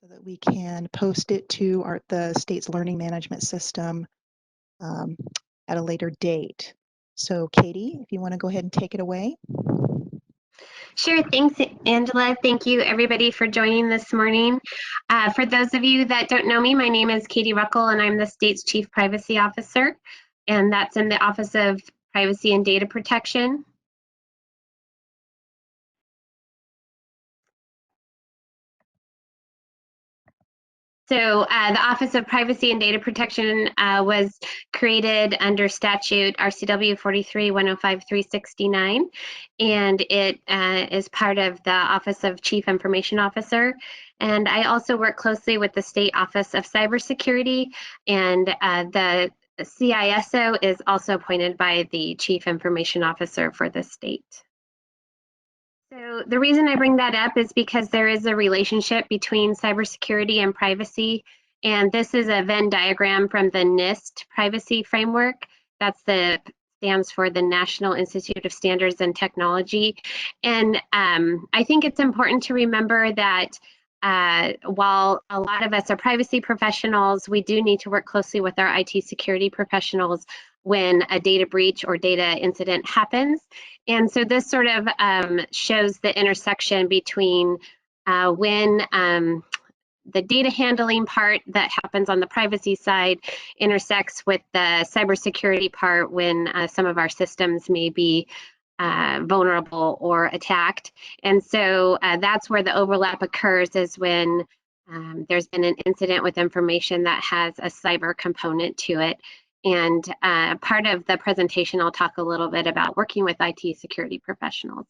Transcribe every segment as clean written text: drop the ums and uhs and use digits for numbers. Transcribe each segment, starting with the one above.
so that we can post it to the state's learning management system at a later date. So Katie, if you want to go ahead and take it away. Sure, thanks, Angela. Thank you, everybody, for joining this morning. For those of you that don't know me, my name is Katie Ruckel, and I'm the state's Chief Privacy Officer, and that's in the Office of Privacy and Data Protection. So the Office of Privacy and Data Protection was created under statute RCW 43-105-369, and it is part of the Office of Chief Information Officer. And I also work closely with the State Office of Cybersecurity, and the CISO is also appointed by the Chief Information Officer for the state. So the reason I bring that up is because there is a relationship between cybersecurity and privacy, and this is a Venn diagram from the NIST privacy framework. That's stands for the National Institute of Standards and Technology. And I think it's important to remember that while a lot of us are privacy professionals, we do need to work closely with our IT security professionals when a data breach or data incident happens. And so this sort of shows the intersection between when the data handling part that happens on the privacy side intersects with the cybersecurity part when some of our systems may be vulnerable or attacked. And so that's where the overlap occurs, is when there's been an incident with information that has a cyber component to it. And part of the presentation, I'll talk a little bit about working with IT security professionals.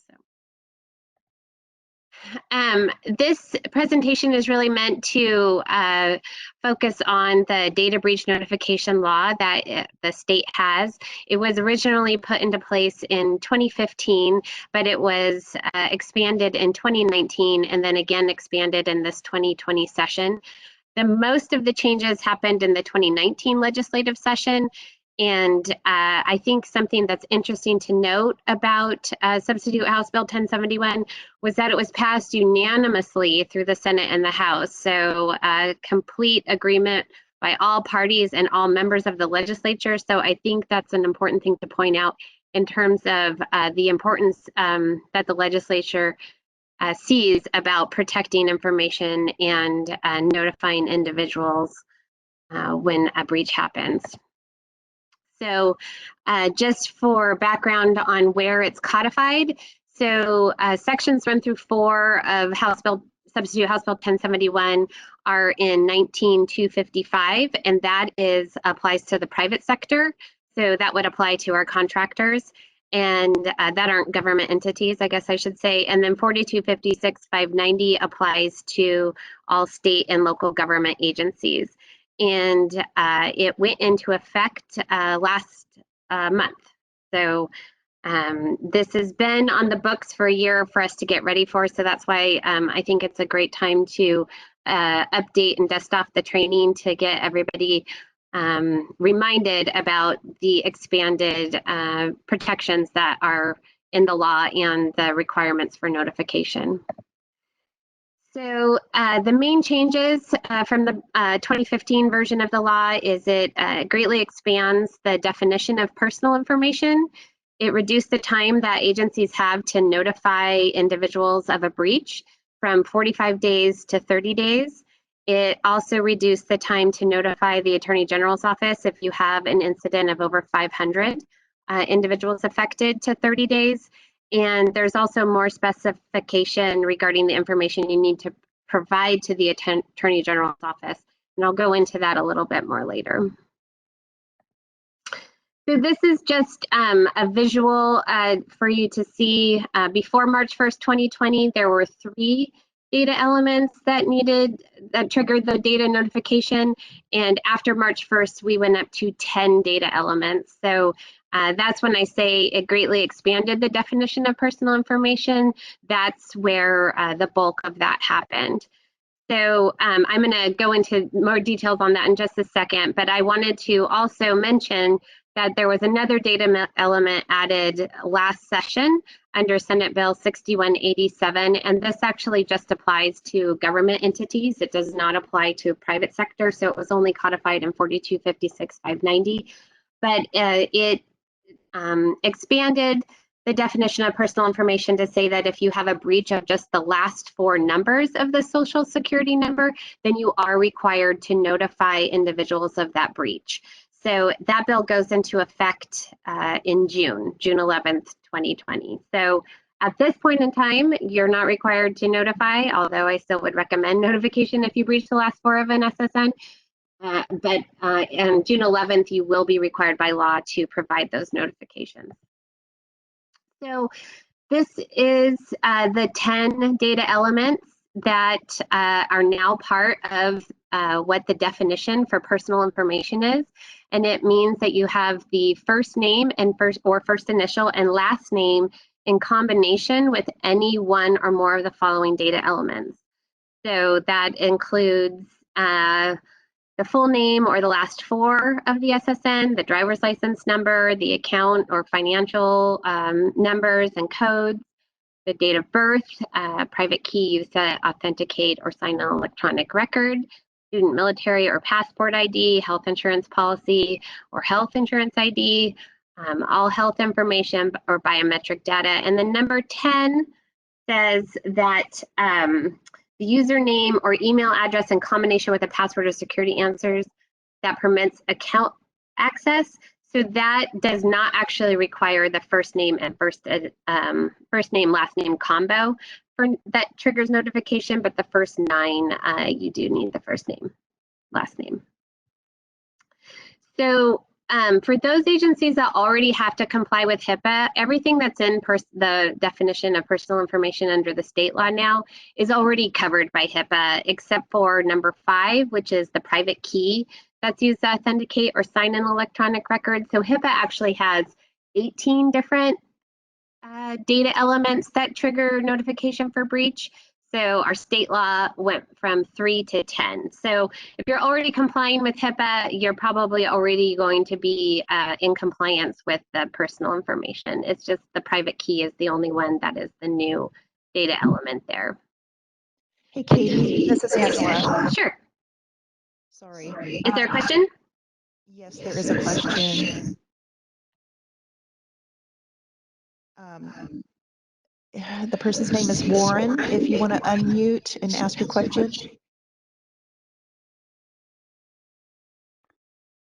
This presentation is really meant to focus on the data breach notification law that the state has. It was originally put into place in 2015, but it was expanded in 2019 and then again expanded in this 2020 session. Most of the changes happened in the 2019 legislative session, and I think something that's interesting to note about Substitute House Bill 1071 was that it was passed unanimously through the Senate and the House, so complete agreement by all parties and all members of the legislature. So I think that's an important thing to point out in terms of the importance that the legislature sees about protecting information and notifying individuals when a breach happens. So just for background on where it's codified, so sections 1 through 4 of Substitute House Bill 1071 are in 19255, and that applies to the private sector. So that would apply to our contractors, and that aren't government entities, I guess I should say. And then 4256-590 applies to all state and local government agencies. And it went into effect last month. So this has been on the books for a year for us to get ready for. So that's why I think it's a great time to update and dust off the training to get everybody reminded about the expanded protections that are in the law and the requirements for notification. So the main changes from the 2015 version of the law is it greatly expands the definition of personal information. It reduced the time that agencies have to notify individuals of a breach from 45 days to 30 days. It also reduced the time to notify the Attorney General's office if you have an incident of over 500 individuals affected to 30 days. And there's also more specification regarding the information you need to provide to the Attorney General's office. And I'll go into that a little bit more later. So this is just a visual for you to see. Before March 1st, 2020, there were 3 data elements that triggered the data notification. And after March 1st, we went up to 10 data elements. So that's when I say it greatly expanded the definition of personal information. That's where the bulk of that happened. So I'm going to go into more details on that in just a second, but I wanted to also mention that there was another data element added last session under Senate Bill 6187, and this actually just applies to government entities. It does not apply to private sector, so it was only codified in 4256-590, but it expanded the definition of personal information to say that if you have a breach of just the last four numbers of the Social Security number, then you are required to notify individuals of that breach. So that bill goes into effect in June 11th, 2020. So at this point in time, you're not required to notify, although I still would recommend notification if you breach the last four of an SSN. But on June 11th, you will be required by law to provide those notifications. So this is the 10 data elements that are now part of what the definition for personal information is. And it means that you have the first name and first initial and last name in combination with any one or more of the following data elements. So that includes the full name or the last four of the SSN, the driver's license number, the account or financial numbers and codes, the date of birth, private key used to authenticate or sign an electronic record, student military or passport ID, health insurance policy or health insurance ID, all health information or biometric data. And then number 10 says that the username or email address in combination with a password or security answers that permits account access. So that does not actually require the first name and first name, last name combo for that triggers notification, but the first 9, you do need the first name, last name. So for those agencies that already have to comply with HIPAA, everything that's in the definition of personal information under the state law now is already covered by HIPAA, except for number 5, which is the private key that's used to authenticate or sign an electronic record. So HIPAA actually has 18 different data elements that trigger notification for breach. So our state law went from 3 to 10. So if you're already complying with HIPAA, you're probably already going to be in compliance with the personal information. It's just the private key is the only one that is the new data element there. Hey, Katie, this is Angela. Sure. Sorry. Is there a question? Yes, there is a question. The person's name is Warren. If you want to unmute and ask your question.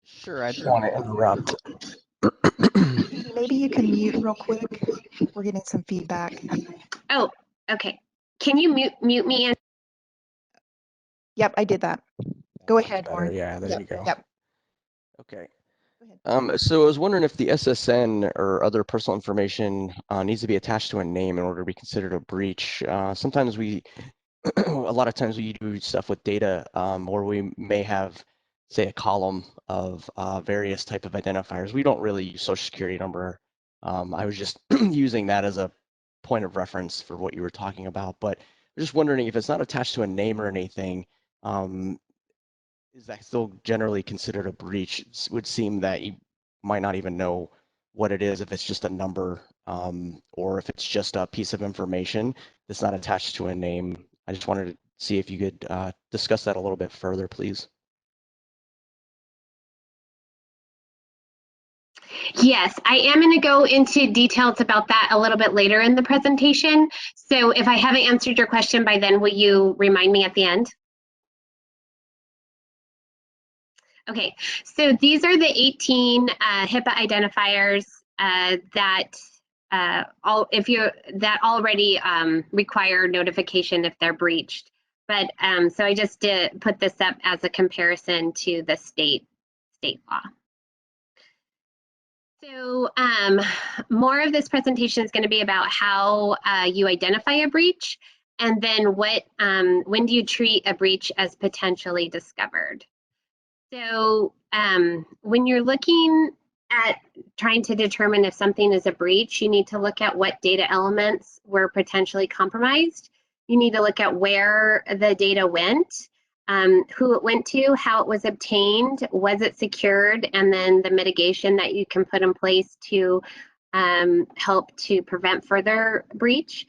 Sure, I don't want to interrupt. Katie, maybe you can mute real quick. We're getting some feedback. Oh, okay. Can you mute me? Yep, I did that. Go ahead, Better, Warren. yeah, there you go. Yep. Okay. Go ahead. So I was wondering if the SSN or other personal information needs to be attached to a name in order to be considered a breach. Sometimes a lot of times we do stuff with data or we may have, say, a column of various type of identifiers. We don't really use social security number. I was just using that as a point of reference for what you were talking about, but I'm just wondering if it's not attached to a name or anything, is that still generally considered a breach? It would seem that you might not even know what it is if it's just a number or if it's just a piece of information that's not attached to a name. I just wanted to see if you could discuss that a little bit further, please. Yes, I am going to go into details about that a little bit later in the presentation. So if I haven't answered your question by then, will you remind me at the end? Okay, so these are the 18 HIPAA identifiers that already require notification if they're breached. But so I just did put this up as a comparison to the state law. So more of this presentation is going to be about how you identify a breach, and then when do you treat a breach as potentially discovered. So when you're looking at trying to determine if something is a breach, you need to look at what data elements were potentially compromised. You need to look at where the data went, who it went to, how it was obtained, was it secured, and then the mitigation that you can put in place to help to prevent further breach.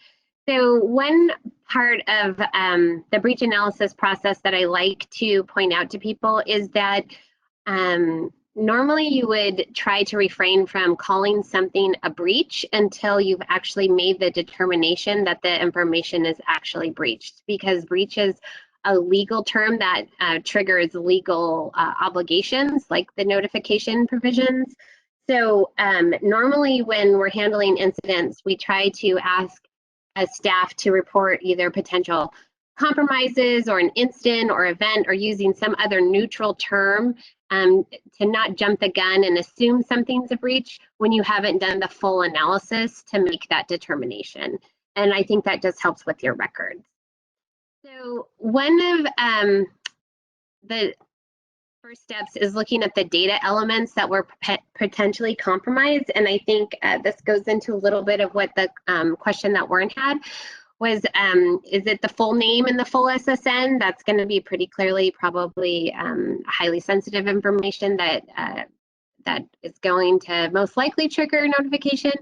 So one part of the breach analysis process that I like to point out to people is that normally you would try to refrain from calling something a breach until you've actually made the determination that the information is actually breached, because breach is a legal term that triggers legal obligations like the notification provisions. So normally when we're handling incidents, we try to ask staff to report either potential compromises or an incident or event, or using some other neutral term to not jump the gun and assume something's a breach when you haven't done the full analysis to make that determination. And I think that just helps with your records. So one of the first steps is looking at the data elements that were potentially compromised. And I think this goes into a little bit of what the question that Warren had was, is it the full name and the full SSN? That's going to be pretty clearly probably highly sensitive information that that is going to most likely trigger notification.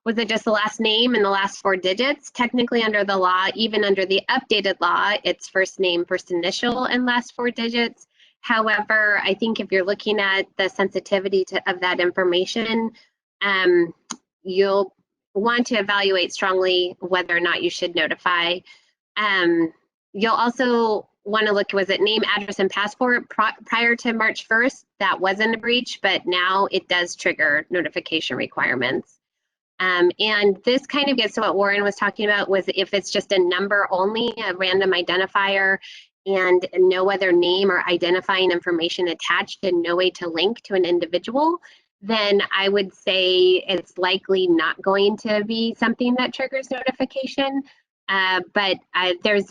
Was it just the last name and the last 4 digits? Technically under the law, even under the updated law, it's first name, first initial, and last 4 digits. However, I think if you're looking at the sensitivity of that information, you'll want to evaluate strongly whether or not you should notify. You'll also want to look, was it name, address, and passport prior to March 1st? That wasn't a breach, but now it does trigger notification requirements. And this kind of gets to what Warren was talking about, was if it's just a number only, a random identifier, and no other name or identifying information attached and no way to link to an individual, then I would say it's likely not going to be something that triggers notification. But there's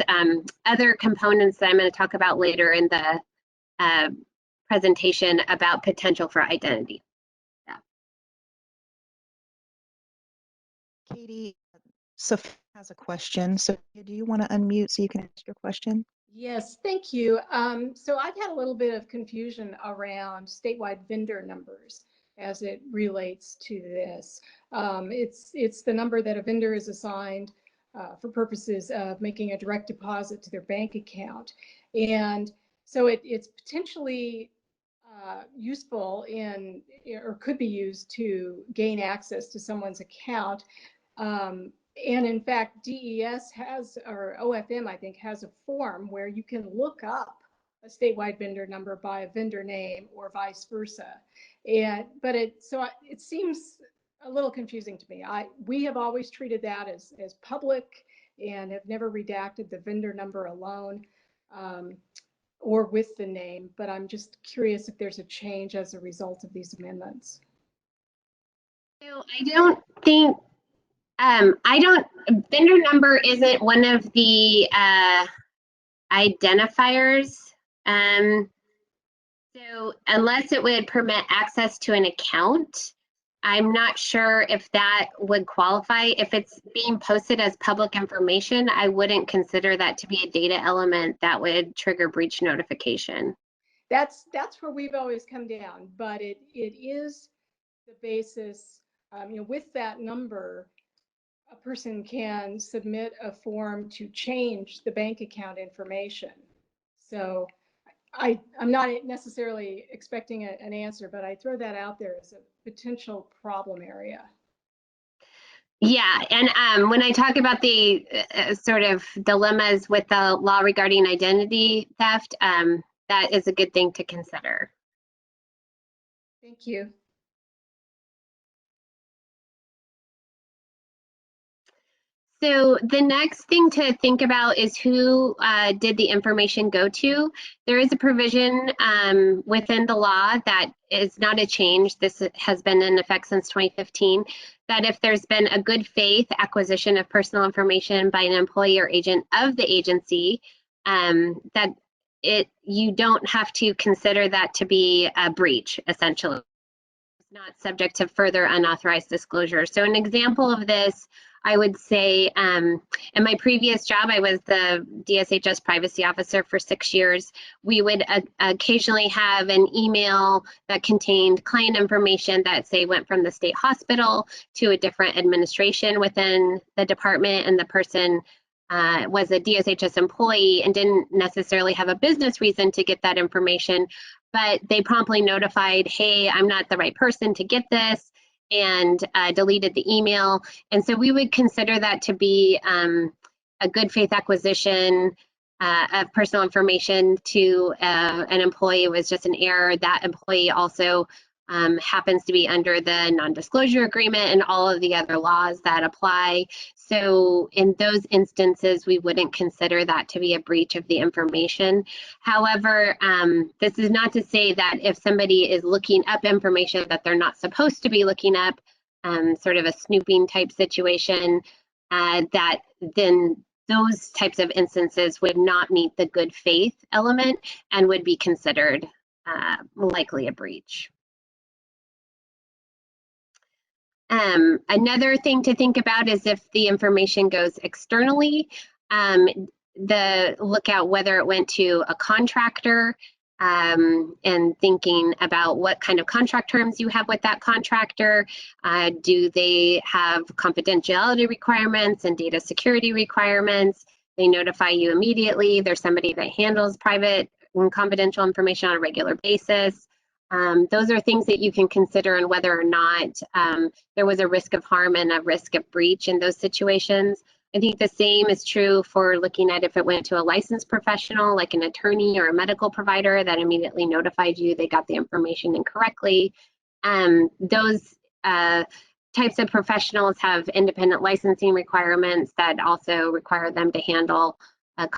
other components that I'm going to talk about later in the presentation about potential for identity. Yeah. Katie, Sophia has a question. So do you want to unmute so you can ask your question? Yes, thank you. So I've had a little bit of confusion around statewide vendor numbers as it relates to this. It's the number that a vendor is assigned for purposes of making a direct deposit to their bank account. And so it's potentially useful in, or could be used to gain access to someone's account. And in fact, DES has, or OFM, I think, has a form where you can look up a statewide vendor number by a vendor name or vice versa. But it seems a little confusing to me. We have always treated that as public and have never redacted the vendor number alone or with the name. But I'm just curious if there's a change as a result of these amendments. So I don't think vendor number isn't one of the identifiers. So unless it would permit access to an account, I'm not sure if that would qualify. If it's being posted as public information, I wouldn't consider that to be a data element that would trigger breach notification. That's where we've always come down, but it is the basis. With that number, a person can submit a form to change the bank account information. So I'm not necessarily expecting an answer, but I throw that out there as a potential problem area. Yeah, and when I talk about the sort of dilemmas with the law regarding identity theft, that is a good thing to consider. Thank you. So the next thing to think about is who did the information go to. There is a provision within the law that is not a change. This has been in effect since 2015, that if there's been a good faith acquisition of personal information by an employee or agent of the agency, that you don't have to consider that to be a breach, essentially. not subject to further unauthorized disclosure. So an example of this, I would say, in my previous job, I was the DSHS privacy officer for 6 years. We would occasionally have an email that contained client information that, say, went from the state hospital to a different administration within the department, and the person was a DSHS employee and didn't necessarily have a business reason to get that information, but they promptly notified, hey, I'm not the right person to get this, and deleted the email. And so we would consider that to be a good faith acquisition of personal information to an employee. It was just an error. That employee also happens to be under the non-disclosure agreement and all of the other laws that apply. So in those instances, we wouldn't consider that to be a breach of the information. However, this is not to say that if somebody is looking up information that they're not supposed to be looking up, sort of a snooping type situation, that then those types of instances would not meet the good faith element and would be considered likely a breach. Another thing to think about is if the information goes externally, look at whether it went to a contractor, and thinking about what kind of contract terms you have with that contractor. Do they have confidentiality requirements and data security requirements? They notify you immediately. There's somebody that handles private and confidential information on a regular basis. Those are things that you can consider and whether or not there was a risk of harm and a risk of breach in those situations. I think the same is true for looking at if it went to a licensed professional, like an attorney or a medical provider that immediately notified you they got the information incorrectly. Those types of professionals have independent licensing requirements that also require them to handle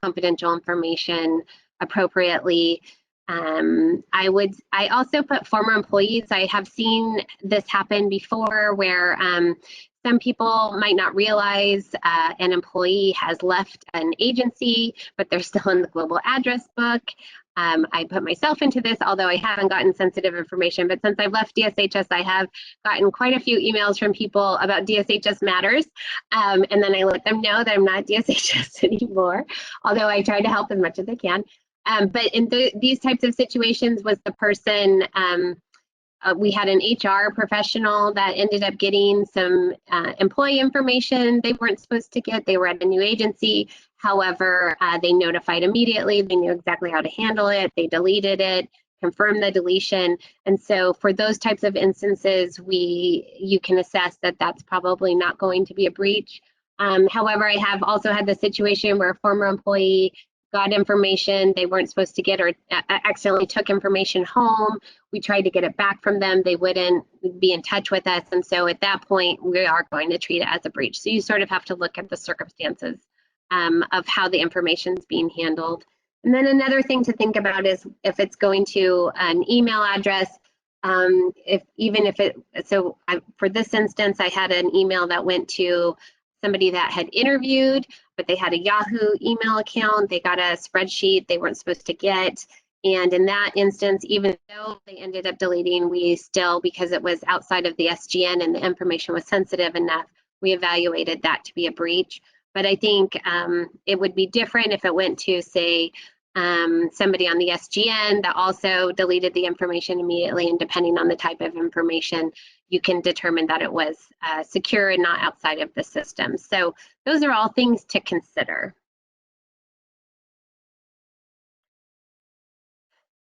confidential information appropriately. I also put former employees. I have seen this happen before where some people might not realize an employee has left an agency, but they're still in the global address book. I put myself into this, although I haven't gotten sensitive information, but since I've left DSHS, I have gotten quite a few emails from people about DSHS matters. And then I let them know that I'm not DSHS anymore, although I try to help as much as I can. But in these types of situations was the person, we had an HR professional that ended up getting some employee information they weren't supposed to get. They were at a new agency. However, they notified immediately. They knew exactly how to handle it. They deleted it, confirmed the deletion. And so for those types of instances, you can assess that that's probably not going to be a breach. However, I have also had the situation where a former employee got information they weren't supposed to get or accidentally took information home. We tried to get it back from them. They wouldn't be in touch with us. And so at that point, we are going to treat it as a breach. So you sort of have to look at the circumstances of how the information is being handled. And then another thing to think about is if it's going to an email address, for this instance, I had an email that went to somebody that had interviewed, but they had a Yahoo email account. They got a spreadsheet they weren't supposed to get. And in that instance, even though they ended up deleting, we still, because it was outside of the SGN and the information was sensitive enough, we evaluated that to be a breach. But I think it would be different if it went to, say, somebody on the SGN that also deleted the information immediately, and depending on the type of information, you can determine that it was secure and not outside of the system. So those are all things to consider.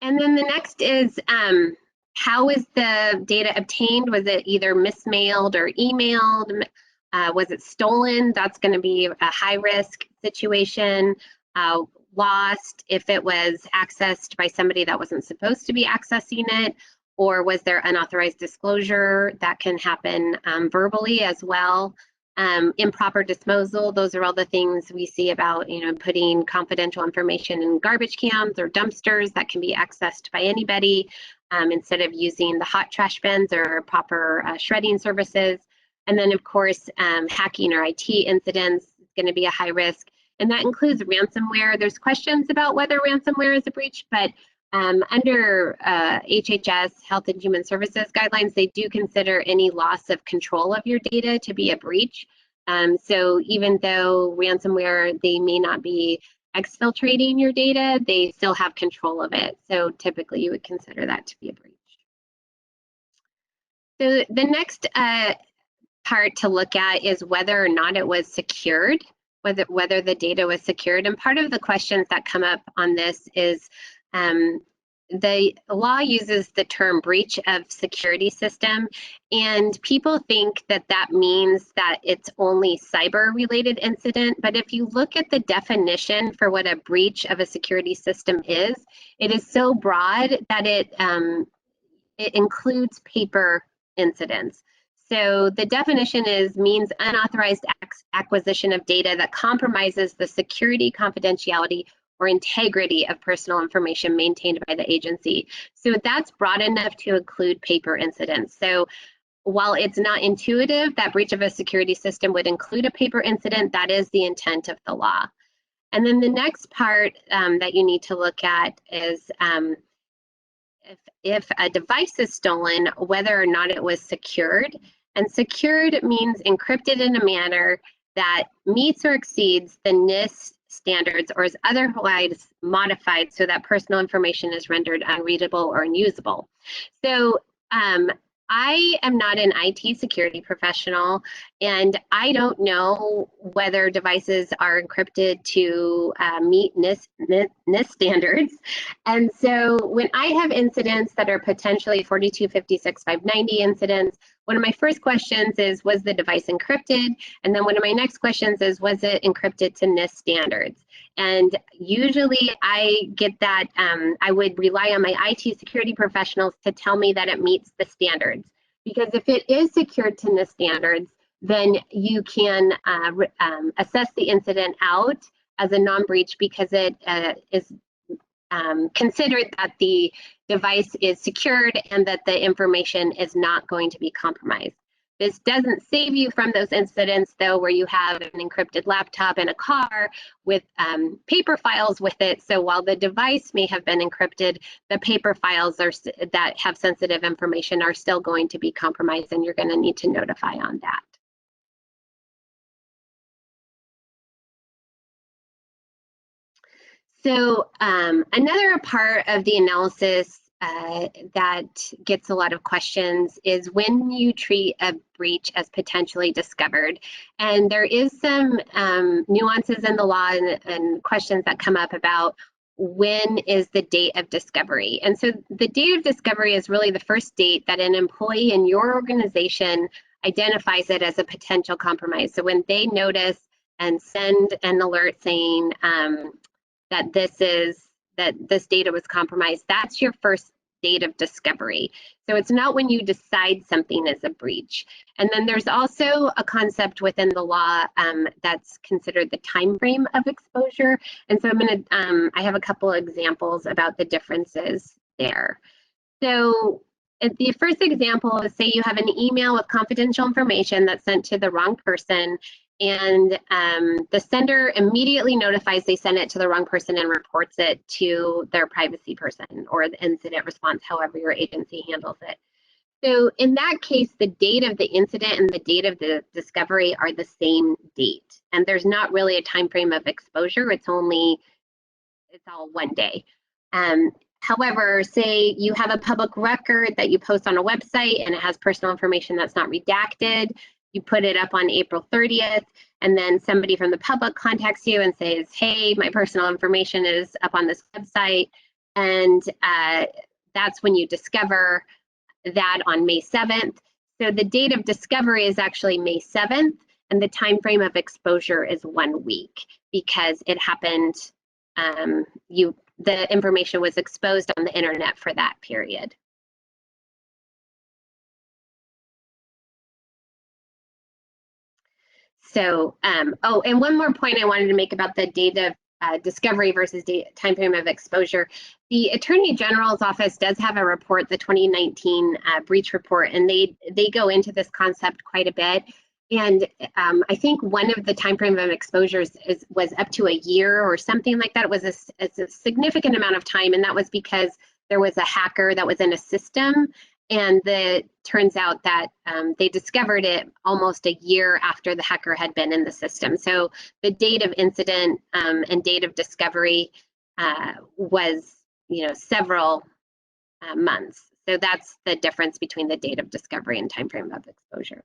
And then the next is, how is the data obtained? Was it either mismailed or emailed? Was it stolen? That's going to be a high risk situation. Lost if it was accessed by somebody that wasn't supposed to be accessing it, or was there unauthorized disclosure? That can happen verbally as well. Improper disposal, those are all the things we see about, putting confidential information in garbage cans or dumpsters that can be accessed by anybody instead of using the hot trash bins or proper shredding services. And then of course, hacking or IT incidents is going to be a high risk. And that includes ransomware. There's questions about whether ransomware is a breach, but Under HHS Health and Human Services guidelines, they do consider any loss of control of your data to be a breach. So even though ransomware, they may not be exfiltrating your data, they still have control of it. So typically you would consider that to be a breach. So the next part to look at is whether or not it was secured, whether the data was secured. And part of the questions that come up on this is the law uses the term breach of security system, and people think that that means that it's only cyber related incident. But if you look at the definition for what a breach of a security system is, it is so broad that it includes paper incidents. So the definition means unauthorized acquisition of data that compromises the security, confidentiality, or integrity of personal information maintained by the agency. So that's broad enough to include paper incidents. So while it's not intuitive that breach of a security system would include a paper incident, that is the intent of the law. And then the next part that you need to look at is if a device is stolen, whether or not it was secured. And secured means encrypted in a manner that meets or exceeds the NIST standards or is otherwise modified so that personal information is rendered unreadable or unusable. So I am not an IT security professional, and I don't know whether devices are encrypted to meet NIST standards. And so when I have incidents that are potentially 4256590 incidents, one of my first questions is, was the device encrypted? And then one of my next questions is, was it encrypted to NIST standards? And usually I get that, I would rely on my IT security professionals to tell me that it meets the standards. Because if it is secured to NIST standards, then you can assess the incident out as a non-breach because it is considered that the device is secured and that the information is not going to be compromised. This doesn't save you from those incidents, though, where you have an encrypted laptop in a car with paper files with it. So while the device may have been encrypted, the paper files that have sensitive information are still going to be compromised, and you're going to need to notify on that. So another part of the analysis that gets a lot of questions is when you treat a breach as potentially discovered. And there is some nuances in the law and questions that come up about when is the date of discovery. And so the date of discovery is really the first date that an employee in your organization identifies it as a potential compromise. So when they notice and send an alert saying that this data was compromised, that's your first date of discovery. So it's not when you decide something is a breach. And then there's also a concept within the law that's considered the time frame of exposure. And so I have a couple of examples about the differences there. So the first example is, say you have an email with confidential information that's sent to the wrong person, and the sender immediately notifies they sent it to the wrong person and reports it to their privacy person or the incident response, however your agency handles it. So in that case, the date of the incident and the date of the discovery are the same date. And there's not really a time frame of exposure. It's all one day. However, say you have a public record that you post on a website and it has personal information that's not redacted. You put it up on April 30th, and then somebody from the public contacts you and says, hey, my personal information is up on this website. And that's when you discover that on May 7th. So the date of discovery is actually May 7th, and the time frame of exposure is 1 week because it happened, the information was exposed on the internet for that period. So, oh, and one more point I wanted to make about the date of discovery versus time frame of exposure. The Attorney General's office does have a report, the 2019 breach report, and they go into this concept quite a bit. And I think one of the time frame of exposures was up to a year or something like that. It was a significant amount of time, and that was because there was a hacker that was in a system, and it turns out that they discovered it almost a year after the hacker had been in the system. So the date of incident and date of discovery was, several months. So that's the difference between the date of discovery and time frame of exposure.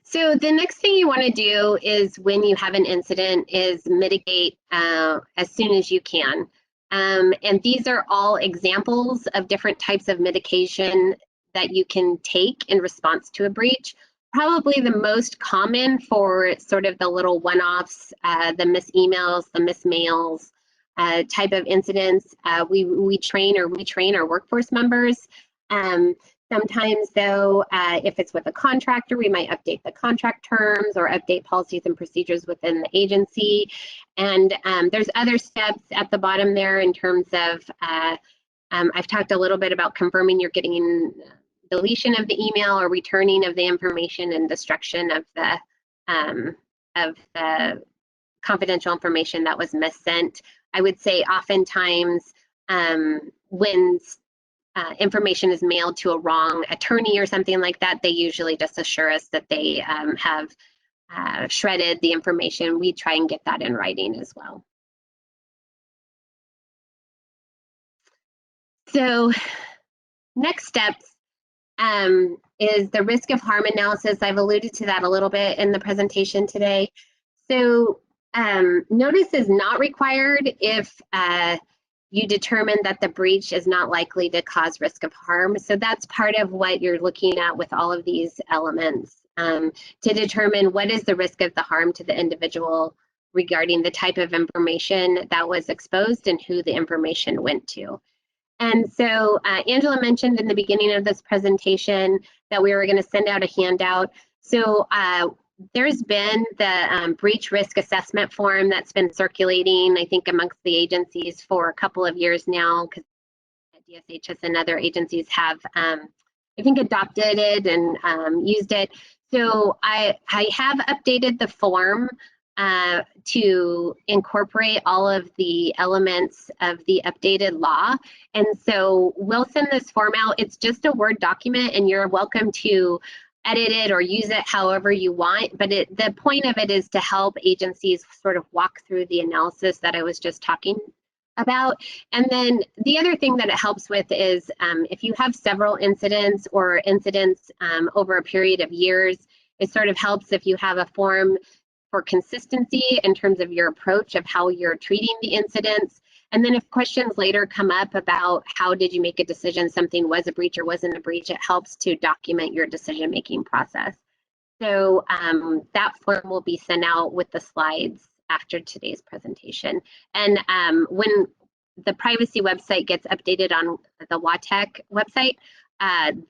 So the next thing you want to do is, when you have an incident, is mitigate as soon as you can. And these are all examples of different types of mitigation that you can take in response to a breach. Probably the most common for sort of the little one-offs, the missed emails, the missed mails, type of incidents, we train or retrain our workforce members. Sometimes, though, if it's with a contractor, we might update the contract terms or update policies and procedures within the agency. And there's other steps at the bottom there in terms of, I've talked a little bit about confirming you're getting deletion of the email or returning of the information and destruction of the confidential information that was missent. I would say oftentimes when information is mailed to a wrong attorney or something like that, they usually just assure us that they have shredded the information. We try and get that in writing as well. So next steps is the risk of harm analysis. I've alluded to that a little bit in the presentation today. So notice is not required if you determine that the breach is not likely to cause risk of harm. So that's part of what you're looking at with all of these elements, to determine what is the risk of the harm to the individual regarding the type of information that was exposed and who the information went to. And so Angela mentioned in the beginning of this presentation that we were going to send out a handout. So there's been the breach risk assessment form that's been circulating, I think, amongst the agencies for a couple of years now, because DSHS and other agencies have, I think, adopted it and used it. So I have updated the form to incorporate all of the elements of the updated law. And so we'll send this form out. It's just a Word document, and you're welcome to edit it or use it however you want. But the point of it is to help agencies sort of walk through the analysis that I was just talking about. And then the other thing that it helps with is if you have several incidents or incidents over a period of years, it sort of helps if you have a form for consistency in terms of your approach of how you're treating the incidents. And then if questions later come up about how did you make a decision something was a breach or wasn't a breach, it helps to document your decision-making process. So that form will be sent out with the slides after today's presentation. And when the privacy website gets updated on the WATEC website,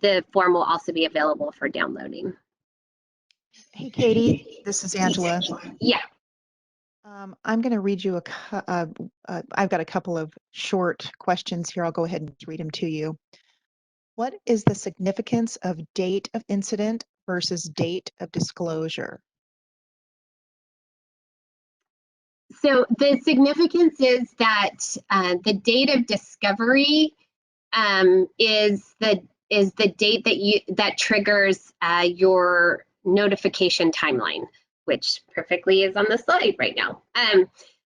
the form will also be available for downloading. Hey, Katie, this is Angela. Yeah. I'm going to read you I've got a couple of short questions here. I'll go ahead and read them to you. What is the significance of date of incident versus date of disclosure? So the significance is that the date of discovery is the date that triggers your notification timeline, which perfectly is on the slide right now.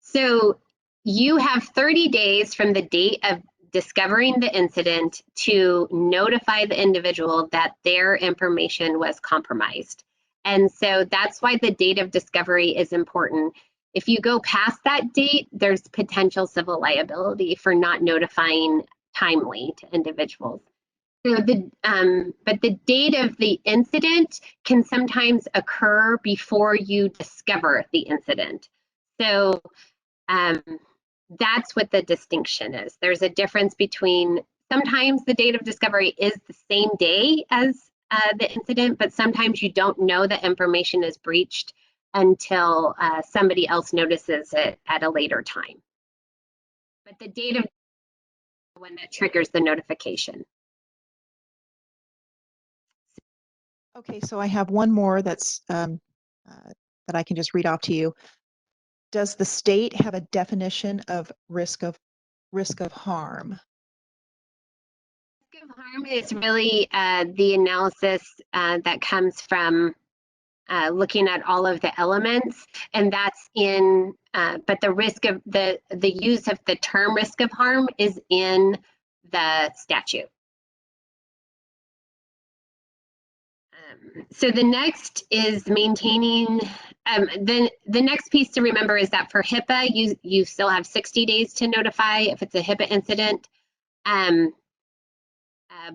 So you have 30 days from the date of discovering the incident to notify the individual that their information was compromised. And so that's why the date of discovery is important. If you go past that date, there's potential civil liability for not notifying timely to individuals. So but the date of the incident can sometimes occur before you discover the incident. So that's what the distinction is. There's a difference between, sometimes the date of discovery is the same day as the incident, but sometimes you don't know the information is breached until somebody else notices it at a later time. But the date of when that triggers the notification. Okay, so I have one more that's that I can just read off to you. Does the state have a definition of risk of harm? Risk of harm is really the analysis that comes from looking at all of the elements, and that's in, but the risk of the use of the term risk of harm is in the statute. So the next is maintaining, then the next piece to remember is that for HIPAA, you still have 60 days to notify if it's a HIPAA incident.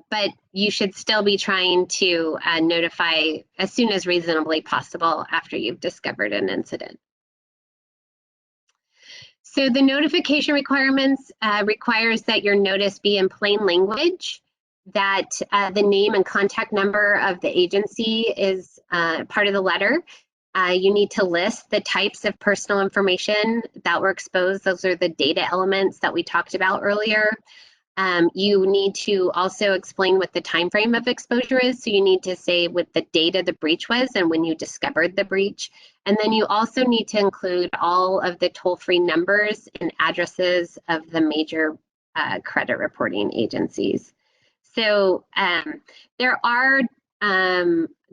But you should still be trying to notify as soon as reasonably possible after you've discovered an incident. So the notification requirements requires that your notice be in plain language, that the name and contact number of the agency is part of the letter. You need to list the types of personal information that were exposed. Those are the data elements that we talked about earlier. You need to also explain what the time frame of exposure is. So you need to say what the date of the breach was and when you discovered the breach. And then you also need to include all of the toll-free numbers and addresses of the major credit reporting agencies. So there are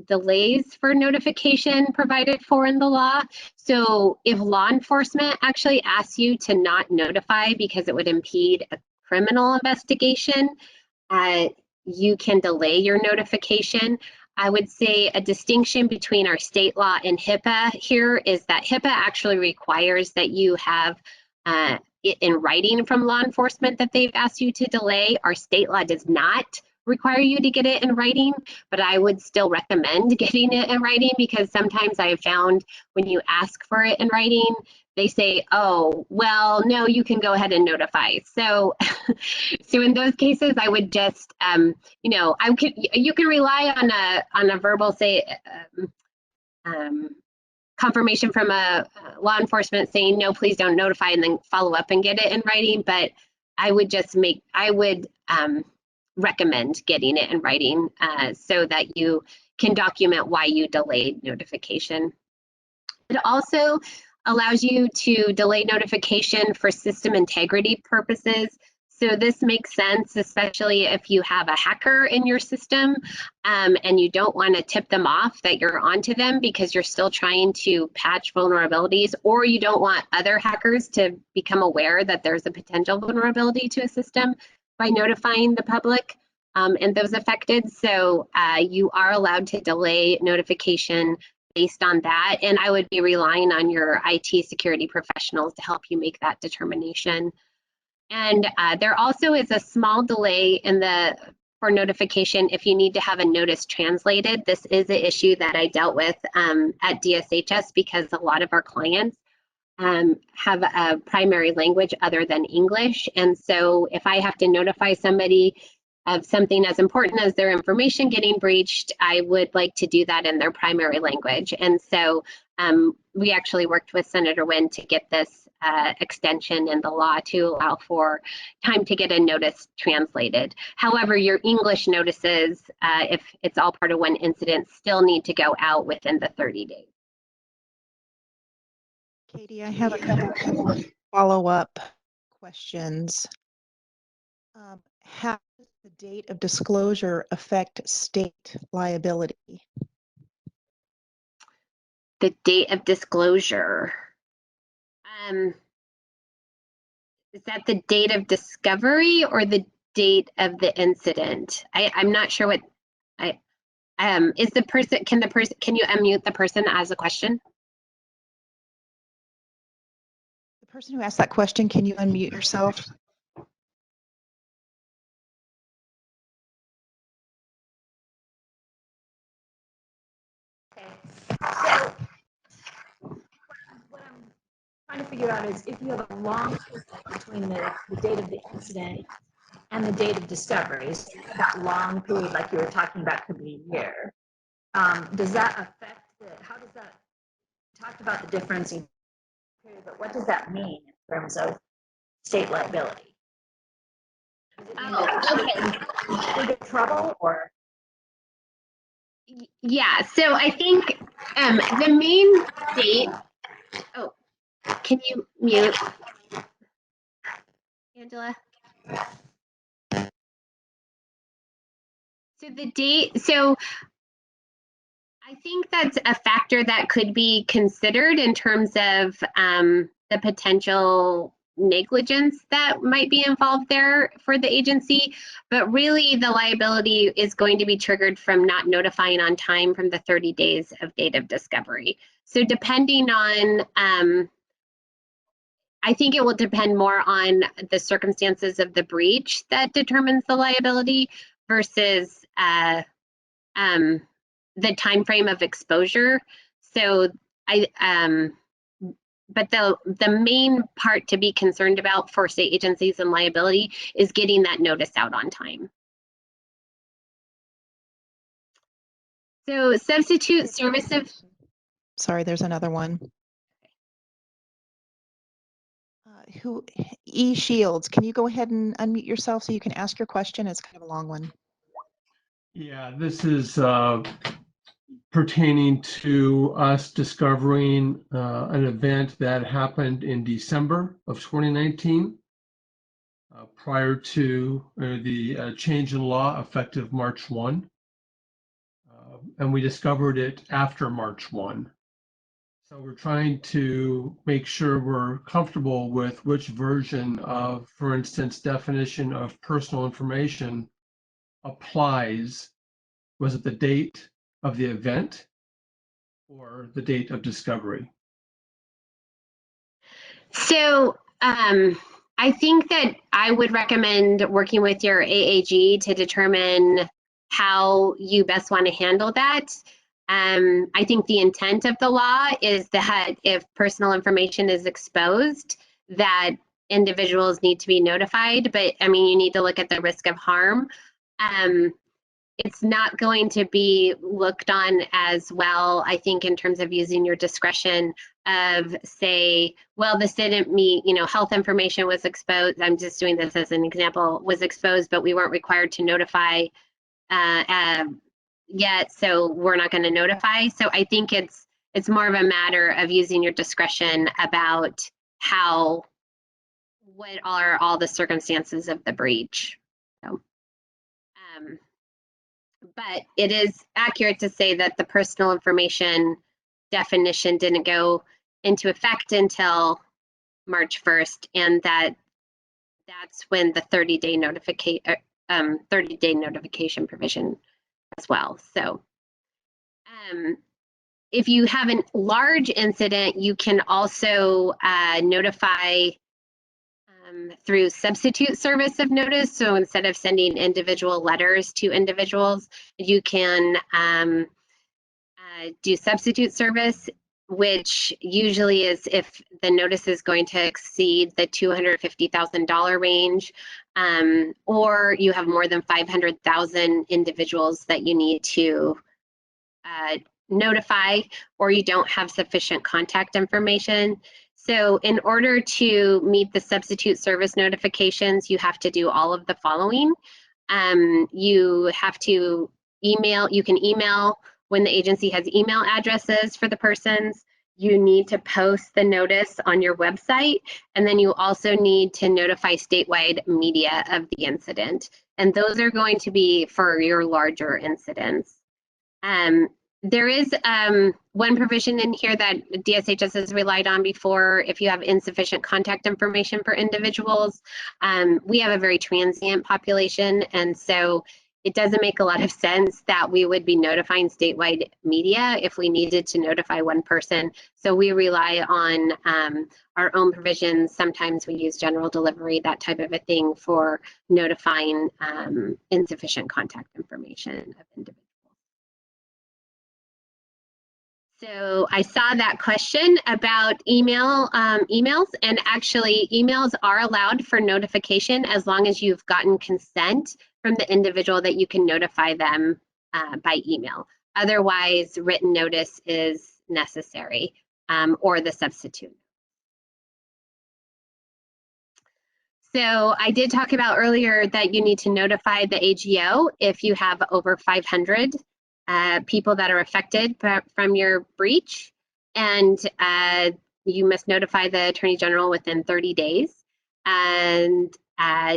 delays for notification provided for in the law. So if law enforcement actually asks you to not notify because it would impede a criminal investigation, you can delay your notification. I would say a distinction between our state law and HIPAA here is that HIPAA actually requires that you have it in writing from law enforcement that they've asked you to delay. Our state law does not require you to get it in writing, but I would still recommend getting it in writing because sometimes I've found when you ask for it in writing, they say, oh, well, no, you can go ahead and notify. So, so in those cases, I would just, you know, you can rely on a verbal, say, confirmation from a law enforcement saying, no, please don't notify, and then follow up and get it in writing. But I would just recommend getting it in writing so that you can document why you delayed notification. It also allows you to delay notification for system integrity purposes. So this makes sense, especially if you have a hacker in your system and you don't want to tip them off that you're onto them because you're still trying to patch vulnerabilities, or you don't want other hackers to become aware that there's a potential vulnerability to a system by notifying the public and those affected. So you are allowed to delay notification based on that, and I would be relying on your IT security professionals to help you make that determination. And there also is a small delay in for notification if you need to have a notice translated. This is an issue that I dealt with at DSHS because a lot of our clients have a primary language other than English. And so if I have to notify somebody of something as important as their information getting breached, I would like to do that in their primary language. And so we actually worked with Senator Wynn to get this extension in the law to allow for time to get a notice translated. However, your English notices, if it's all part of one incident, still need to go out within the 30 days. Katie, I have a couple of follow-up questions. How does the date of disclosure affect state liability? The date of disclosure. Is that the date of discovery or the date of the incident? I'm not sure what is the person, can you unmute the person that has a question? The person who asked that question, can you unmute yourself? Okay. So what I'm trying to figure out is if you have a long period between the date of the incident and the date of discovery, so that long period like you were talking about could be a year, does that affect how does that, talked about the difference in period, but what does that mean in terms of state liability? Does it mean that Okay. big trouble or? Yeah, so I think the main date, oh, can you mute, Angela? So the date, so I think that's a factor that could be considered in terms of the potential negligence that might be involved there for the agency. But really, the liability is going to be triggered from not notifying on time from the 30 days of date of discovery. So depending on, I think it will depend more on the circumstances of the breach that determines the liability versus the time frame of exposure. So but the main part to be concerned about for state agencies and liability is getting that notice out on time. So substitute service of. Sorry, there's another one. E Shields, can you go ahead and unmute yourself so you can ask your question? It's kind of a long one. Yeah, this is pertaining to us discovering an event that happened in December of 2019, prior to the change in law effective March 1. And we discovered it after March 1. So we're trying to make sure we're comfortable with which version of, for instance, definition of personal information applies. Was it the date of the event or the date of discovery? So I think that I would recommend working with your AAG to determine how you best want to handle that. I think the intent of the law is that if personal information is exposed, that individuals need to be notified, but I mean, you need to look at the risk of harm. It's not going to be looked on as well, I think, in terms of using your discretion of, say, well, this didn't meet, health information was exposed. I'm just doing this as an example, was exposed, but we weren't required to notify yet, so we're not going to notify. So I think it's more of a matter of using your discretion about what are all the circumstances of the breach. So, but it is accurate to say that the personal information definition didn't go into effect until March 1st, and that's when the 30-day notification provision as well. So if you have a large incident, you can also notify through substitute service of notice. So instead of sending individual letters to individuals, you can do substitute service, which usually is if the notice is going to exceed the $250,000 range, or you have more than 500,000 individuals that you need to notify, or you don't have sufficient contact information. So in order to meet the substitute service notifications, you have to do all of the following. You have to email, you can email when the agency has email addresses for the persons. You need to post the notice on your website, and then you also need to notify statewide media of the incident. And those are going to be for your larger incidents. There is one provision in here that DSHS has relied on before. If you have insufficient contact information for individuals, we have a very transient population, and so it doesn't make a lot of sense that we would be notifying statewide media if we needed to notify one person. So we rely on our own provisions. Sometimes we use general delivery, that type of a thing, for notifying insufficient contact information of individuals. So I saw that question about emails, and actually emails are allowed for notification as long as you've gotten consent from the individual that you can notify them by email. Otherwise, written notice is necessary, or the substitute. So I did talk about earlier that you need to notify the AGO if you have over 500 people that are affected from your breach, and you must notify the Attorney General within 30 days. And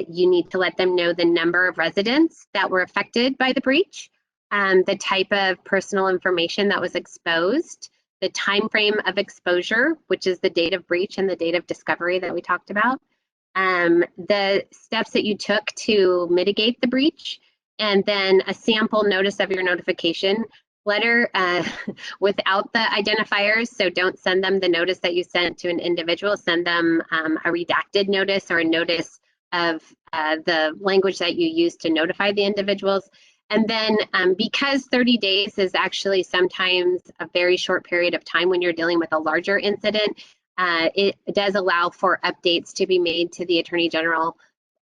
you need to let them know the number of residents that were affected by the breach, the type of personal information that was exposed, the time frame of exposure, which is the date of breach and the date of discovery that we talked about, the steps that you took to mitigate the breach, and then a sample notice of your notification letter without the identifiers. So don't send them the notice that you sent to an individual, send them a redacted notice or a notice of the language that you use to notify the individuals. And then because 30 days is actually sometimes a very short period of time when you're dealing with a larger incident, it does allow for updates to be made to the Attorney General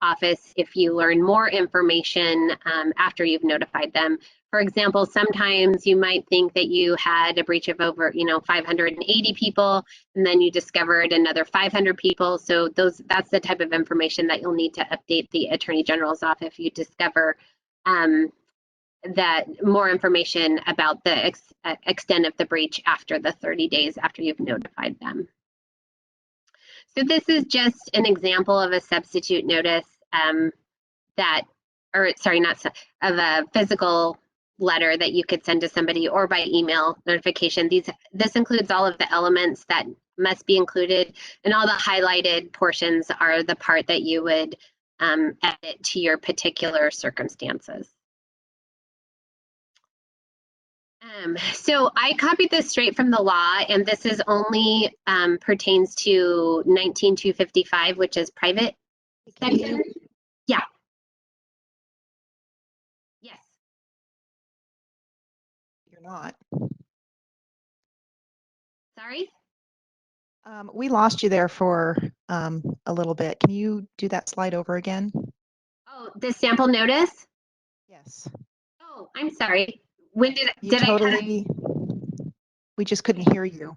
office if you learn more information after you've notified them. For example, sometimes you might think that you had a breach of over 580 people, and then you discovered another 500 people. So that's the type of information that you'll need to update the Attorney General's office if you discover that more information about the extent of the breach after the 30 days after you've notified them. So this is just an example of a substitute notice of a physical letter that you could send to somebody, or by email notification. This includes all of the elements that must be included, and all the highlighted portions are the part that you would edit to your particular circumstances. So I copied this straight from the law, and this is only pertains to 19255, which is private section. Yeah. Yes. You're not. Sorry? We lost you there for a little bit. Can you do that slide over again? Oh, the sample notice? Yes. Oh, I'm sorry. When did We just couldn't hear you.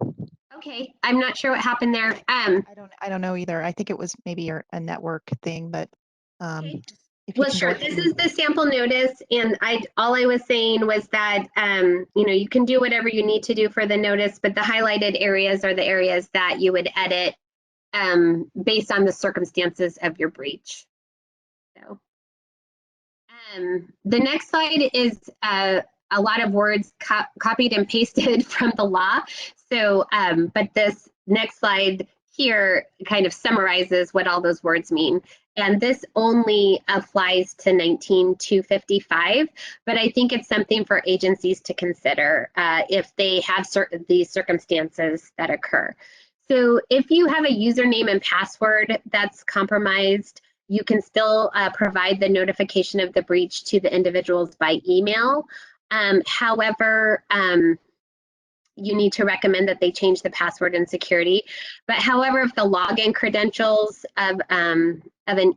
Okay, I'm not sure what happened there. I don't know either. I think it was maybe a network thing, but Okay. if you Well, can sure. This is the sample notice, and all I was saying was that you can do whatever you need to do for the notice, but the highlighted areas are the areas that you would edit based on the circumstances of your breach. So the next slide is a lot of words copied and pasted from the law. So, but this next slide here kind of summarizes what all those words mean. And this only applies to 19255, but I think it's something for agencies to consider if they have these circumstances that occur. So if you have a username and password that's compromised, you can still provide the notification of the breach to the individuals by email. However, you need to recommend that they change the password and security. But however, if the login credentials of an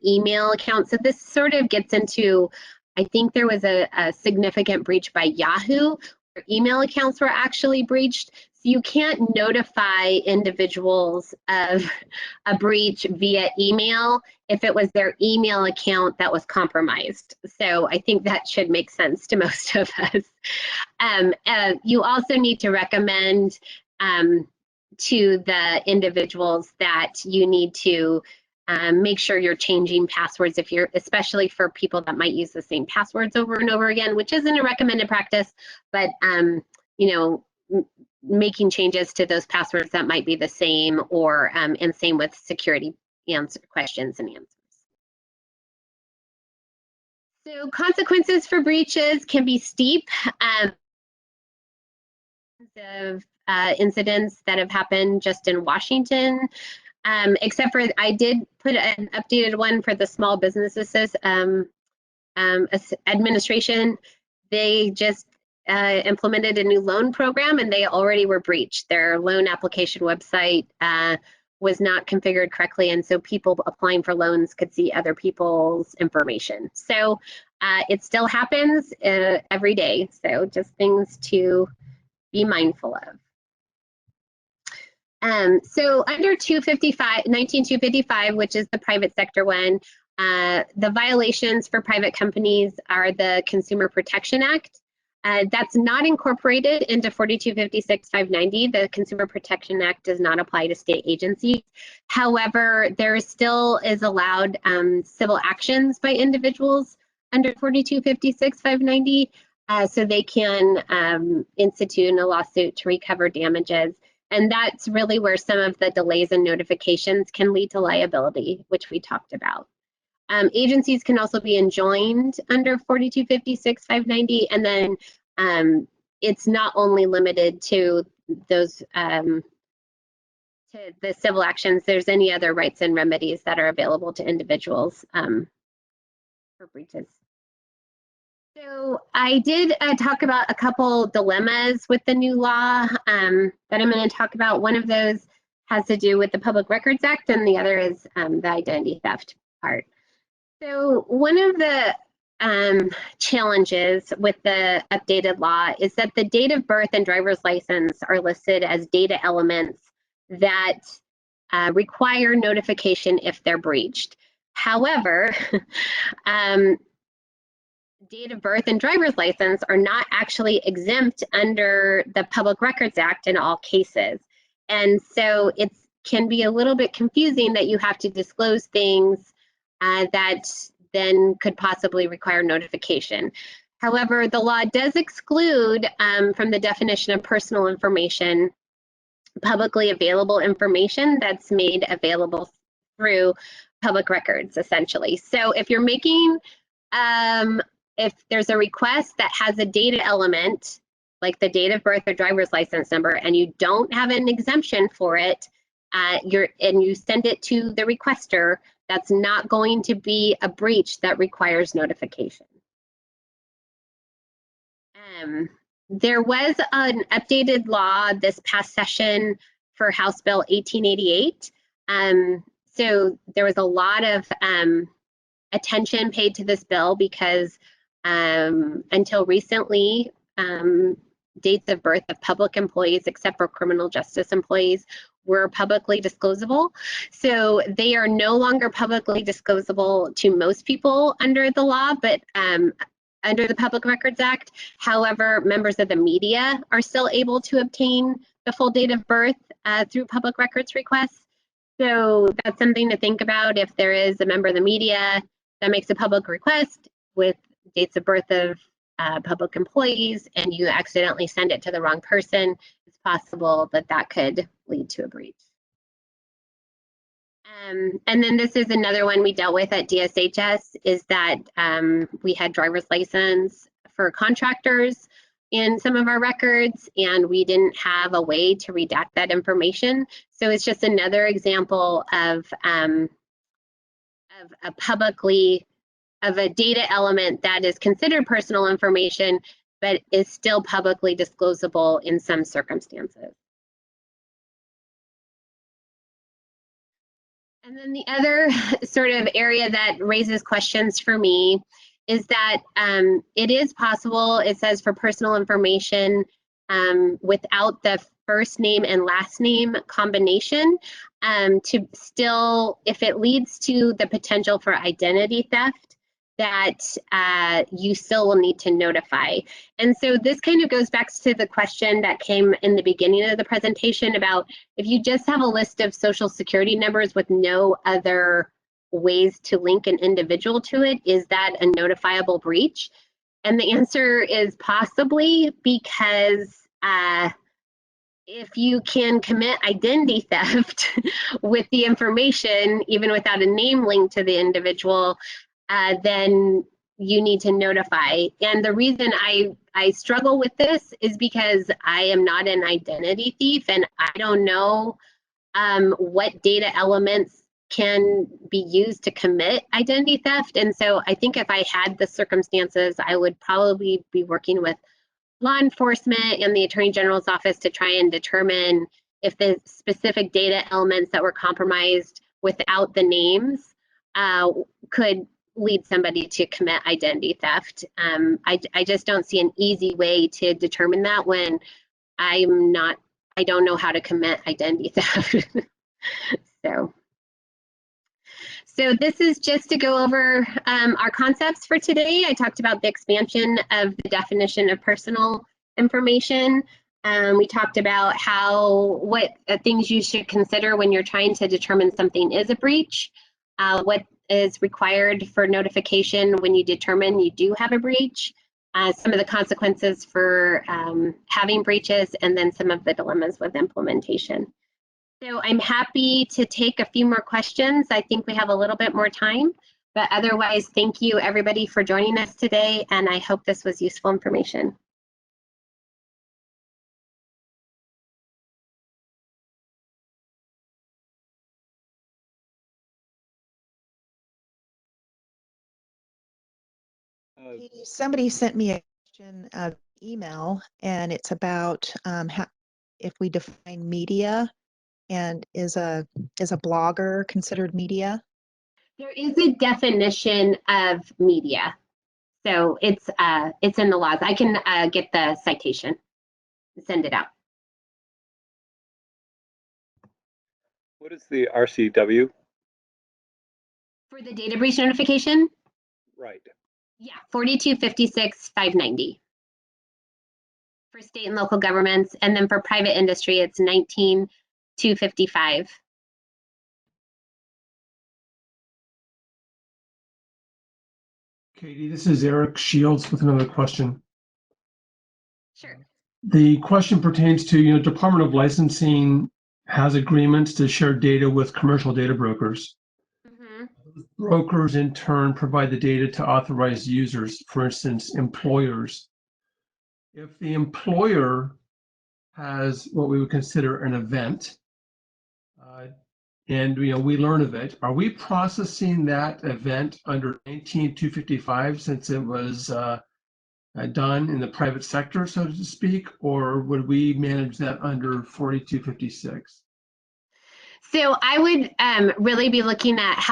email account, so this sort of gets into, I think there was a significant breach by Yahoo, where email accounts were actually breached. So you can't notify individuals of a breach via email if it was their email account that was compromised. So I think that should make sense to most of us. You also need to recommend to the individuals that you need to make sure you're changing passwords especially for people that might use the same passwords over and over again, which isn't a recommended practice, but making changes to those passwords that might be the same, or and same with security questions and answers. So consequences for breaches can be steep. Of incidents that have happened just in Washington, except for I did put an updated one for the Small Businesses Administration. They just implemented a new loan program, and they already were breached. Their loan application website was not configured correctly, and so people applying for loans could see other people's information. So it still happens every day. So just things to be mindful of. So under 19255, which is the private sector one, the violations for private companies are the Consumer Protection Act. That's not incorporated into 4256-590. The Consumer Protection Act does not apply to state agencies. However, there still is allowed civil actions by individuals under 4256-590, so they can institute a lawsuit to recover damages. And that's really where some of the delays in notifications can lead to liability, which we talked about. Agencies can also be enjoined under 4256-590, and then it's not only limited to those to the civil actions. There's any other rights and remedies that are available to individuals for breaches. So I did talk about a couple dilemmas with the new law that I'm going to talk about. One of those has to do with the Public Records Act, and the other is the identity theft part. So one of the challenges with the updated law is that the date of birth and driver's license are listed as data elements that require notification if they're breached. However, date of birth and driver's license are not actually exempt under the Public Records Act in all cases. And so it can be a little bit confusing that you have to disclose things that then could possibly require notification. However, the law does exclude from the definition of personal information publicly available information that's made available through public records, essentially. So if you're making, if there's a request that has a data element, like the date of birth or driver's license number, and you don't have an exemption for it, and you send it to the requester, that's not going to be a breach that requires notification. There was an updated law this past session for House Bill 1888. So there was a lot of attention paid to this bill because until recently, dates of birth of public employees, except for criminal justice employees, were publicly disclosable. So they are no longer publicly disclosable to most people under the law, but under the Public Records Act. However, members of the media are still able to obtain the full date of birth through public records requests. So that's something to think about if there is a member of the media that makes a public request with dates of birth of public employees and you accidentally send it to the wrong person, it's possible that that could lead to a breach. And then this is another one we dealt with at DSHS, is that we had driver's license for contractors in some of our records, and we didn't have a way to redact that information. So it's just another example of a publicly, of a data element that is considered personal information, but is still publicly disclosable in some circumstances. And then the other sort of area that raises questions for me is that it is possible, it says for personal information without the first name and last name combination, to still, if it leads to the potential for identity theft, that you still will need to notify. And so this kind of goes back to the question that came in the beginning of the presentation about if you just have a list of social security numbers with no other ways to link an individual to it, is that a notifiable breach? And the answer is possibly, because if you can commit identity theft with the information, even without a name linked to the individual, then you need to notify. And the reason I struggle with this is because I am not an identity thief and I don't know what data elements can be used to commit identity theft. And so I think if I had the circumstances, I would probably be working with law enforcement and the Attorney General's office to try and determine if the specific data elements that were compromised without the names could lead somebody to commit identity theft. I just don't see an easy way to determine that when I don't know how to commit identity theft. So this is just to go over our concepts for today. I talked about the expansion of the definition of personal information. We talked about what things you should consider when you're trying to determine something is a breach, what is required for notification when you determine you do have a breach, some of the consequences for having breaches, and then some of the dilemmas with implementation. So I'm happy to take a few more questions. I think we have a little bit more time, but otherwise, thank you everybody for joining us today, and I hope this was useful information. Katie, somebody sent me a question email, and it's about if we define media, and is a blogger considered media? There is a definition of media, so it's in the laws. I can get the citation and send it out. What is the RCW? For the data breach notification? Right. Yeah, 4256-590 for state and local governments, and then for private industry, it's 19255. Katie, this is Eric Shields with another question. Sure. The question pertains to, Department of Licensing has agreements to share data with commercial data brokers. Mm-hmm. Brokers in turn provide the data to authorized users, for instance, employers. If the employer has what we would consider an event, and we learn of it, are we processing that event under 19255 since it was done in the private sector, so to speak, or would we manage that under 4256? So I would really be looking at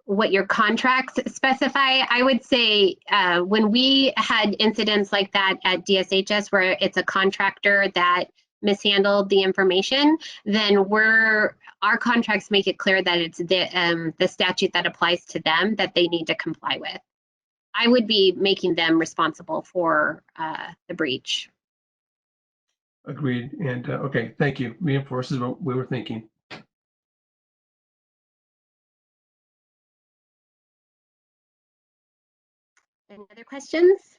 what your contracts specify. I would say when we had incidents like that at DSHS where it's a contractor that mishandled the information, then our contracts make it clear that it's the statute that applies to them that they need to comply with. I would be making them responsible for the breach. Agreed. And okay, thank you. Reinforces what we were thinking. Any other questions?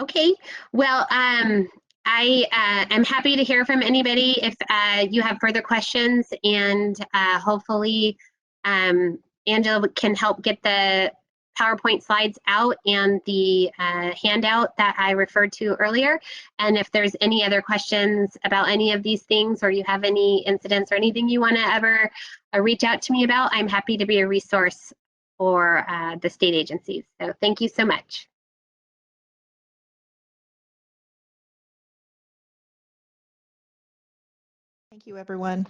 Okay, well, I am happy to hear from anybody if you have further questions, and hopefully Angela can help get the PowerPoint slides out and the handout that I referred to earlier. And if there's any other questions about any of these things, or you have any incidents or anything you want to ever reach out to me about, I'm happy to be a resource for the state agencies. So thank you so much. Thank you, everyone.